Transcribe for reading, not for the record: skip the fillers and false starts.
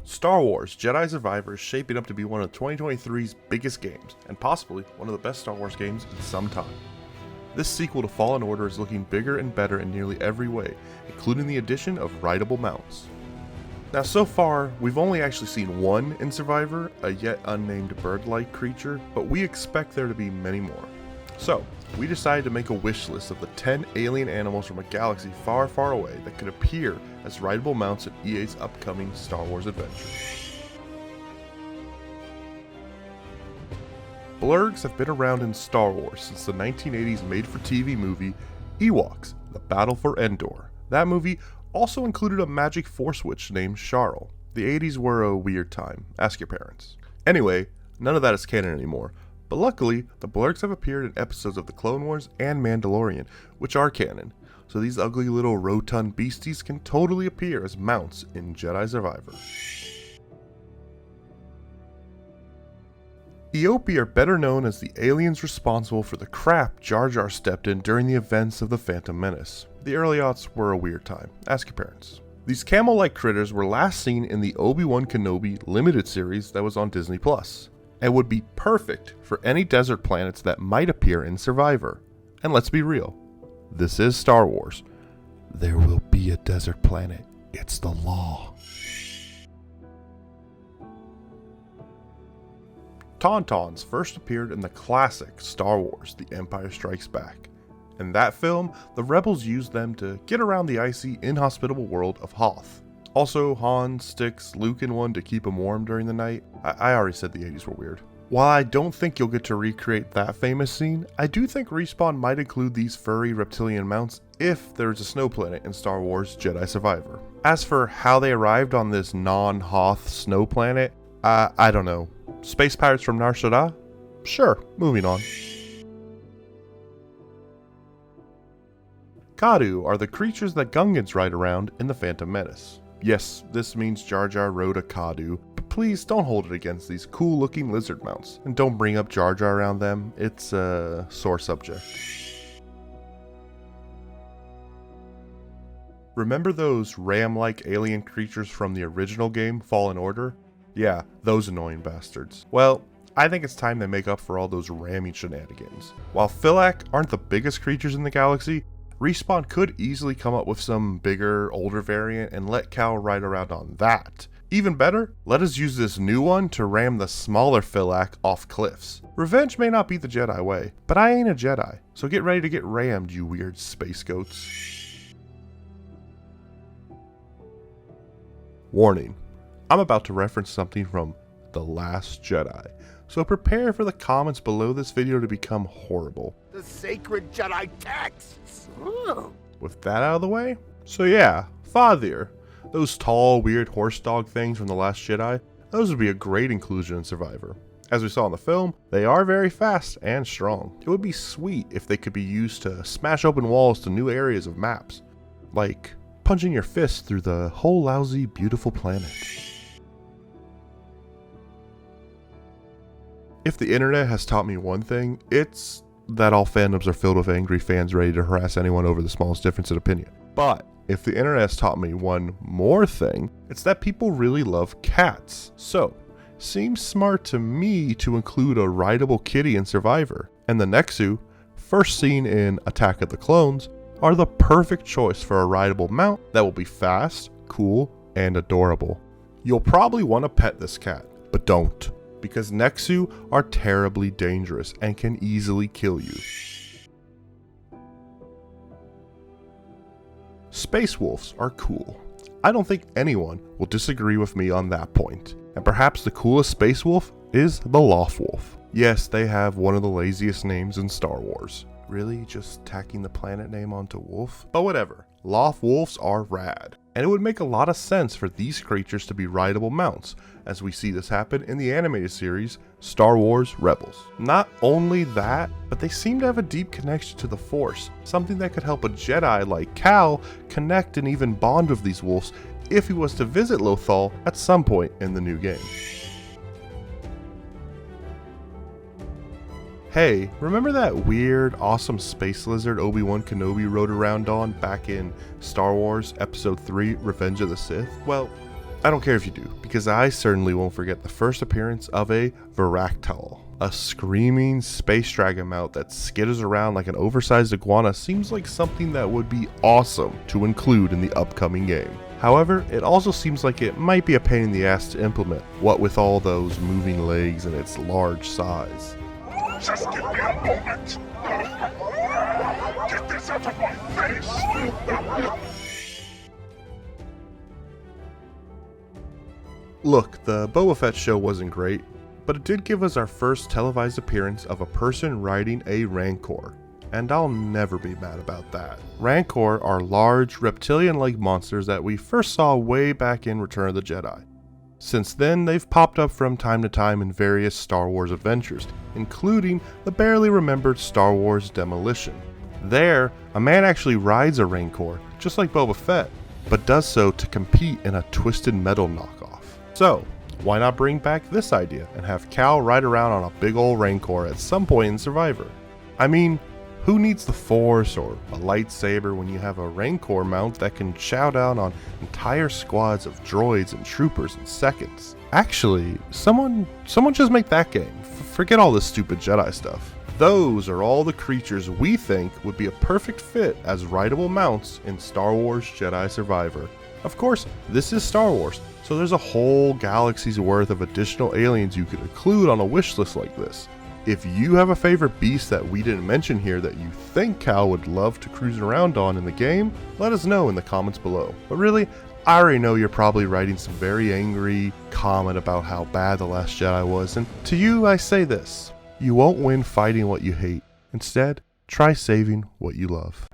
Star Wars Jedi Survivor is shaping up to be one of 2023's biggest games, and possibly one of the best Star Wars games in some time. This sequel to Fallen Order is looking bigger and better in nearly every way, including the addition of rideable mounts. Now so far, we've only actually seen one in Survivor, a yet unnamed bird-like creature, but we expect there to be many more. So, we decided to make a wish list of the 10 alien animals from a galaxy far, far away that could appear as rideable mounts in EA's upcoming Star Wars adventure. Blurgs have been around in Star Wars since the 1980s made-for-TV movie Ewoks: The Battle for Endor. That movie also included a magic force witch named Sharl. The 80s were a weird time. Ask your parents. Anyway, none of that is canon anymore. But luckily, the Blurgs have appeared in episodes of The Clone Wars and Mandalorian, which are canon, so these ugly little rotund beasties can totally appear as mounts in Jedi Survivor. Eopi are better known as the aliens responsible for the crap Jar Jar stepped in during the events of The Phantom Menace. The early aughts were a weird time. Ask your parents. These camel-like critters were last seen in the Obi-Wan Kenobi limited series that was on Disney+, and would be perfect for any desert planets that might appear in Survivor. And let's be real, this is Star Wars. There will be a desert planet. It's the law. Tauntauns first appeared in the classic Star Wars: The Empire Strikes Back. In that film, the rebels used them to get around the icy, inhospitable world of Hoth. Also, Han sticks Luke in one to keep him warm during the night. I already said the 80s were weird. While I don't think you'll get to recreate that famous scene, I do think Respawn might include these furry reptilian mounts if there's a snow planet in Star Wars Jedi Survivor. As for how they arrived on this non-Hoth snow planet, I don't know. Space pirates from Nar Shaddaa? Sure, moving on. Kadu are the creatures that Gungans ride around in The Phantom Menace. Yes, this means Jar Jar rode a Kadu, but please don't hold it against these cool looking lizard mounts, and don't bring up Jar Jar around them. It's a sore subject. Remember those ram-like alien creatures from the original game, Fallen Order? Yeah, those annoying bastards. Well, I think it's time they make up for all those ramming shenanigans. While Phylak aren't the biggest creatures in the galaxy, Respawn could easily come up with some bigger, older variant and let Cal ride around on that. Even better, let us use this new one to ram the smaller Phylak off cliffs. Revenge may not be the Jedi way, but I ain't a Jedi, so get ready to get rammed, you weird space goats. Warning, I'm about to reference something from The Last Jedi, so prepare for the comments below this video to become horrible. The sacred Jedi texts! Ooh. With that out of the way, so yeah, Fathier, those tall, weird horse dog things from The Last Jedi, those would be a great inclusion in Survivor. As we saw in the film, they are very fast and strong. It would be sweet if they could be used to smash open walls to new areas of maps, like punching your fist through the whole lousy, beautiful planet. If the internet has taught me one thing, it's that all fandoms are filled with angry fans ready to harass anyone over the smallest difference in opinion. But if the internet has taught me one more thing, it's that people really love cats. So, seems smart to me to include a rideable kitty in Survivor, and the Nexu, first seen in Attack of the Clones, are the perfect choice for a rideable mount that will be fast, cool, and adorable. You'll probably want to pet this cat, but don't, because Nexu are terribly dangerous and can easily kill you. Space wolves are cool. I don't think anyone will disagree with me on that point. And perhaps the coolest space wolf is the Loth Wolf. Yes, they have one of the laziest names in Star Wars. Really? Just tacking the planet name onto wolf? But whatever. Loth wolves are rad. And it would make a lot of sense for these creatures to be rideable mounts, as we see this happen in the animated series Star Wars Rebels. Not only that, but they seem to have a deep connection to the Force, something that could help a Jedi like Cal connect and even bond with these wolves if he was to visit Lothal at some point in the new game. Hey, remember that weird, awesome space lizard Obi-Wan Kenobi rode around on back in Star Wars Episode 3 Revenge of the Sith? Well, I don't care if you do, because I certainly won't forget the first appearance of a Varactyl. A screaming space dragon mount that skitters around like an oversized iguana seems like something that would be awesome to include in the upcoming game. However, it also seems like it might be a pain in the ass to implement, what with all those moving legs and its large size. Just give me a moment. Get this out of my face. Look, the Boba Fett show wasn't great, but it did give us our first televised appearance of a person riding a Rancor, and I'll never be mad about that. Rancor are large, reptilian-like monsters that we first saw way back in Return of the Jedi. Since then, they've popped up from time to time in various Star Wars adventures, including the barely remembered Star Wars Demolition. There, a man actually rides a Rancor, just like Boba Fett, but does so to compete in a Twisted Metal knockoff. So, why not bring back this idea and have Cal ride around on a big ol' Rancor at some point in Survivor? I mean, who needs the Force or a lightsaber when you have a Rancor mount that can chow down on entire squads of droids and troopers in seconds? Actually, someone just make that game. Forget all this stupid Jedi stuff. Those are all the creatures we think would be a perfect fit as rideable mounts in Star Wars Jedi Survivor. Of course, this is Star Wars, so there's a whole galaxy's worth of additional aliens you could include on a wish list like this. If you have a favorite beast that we didn't mention here that you think Cal would love to cruise around on in the game, let us know in the comments below. But really, I already know you're probably writing some very angry comment about how bad The Last Jedi was, and to you I say this: you won't win fighting what you hate. Instead, try saving what you love.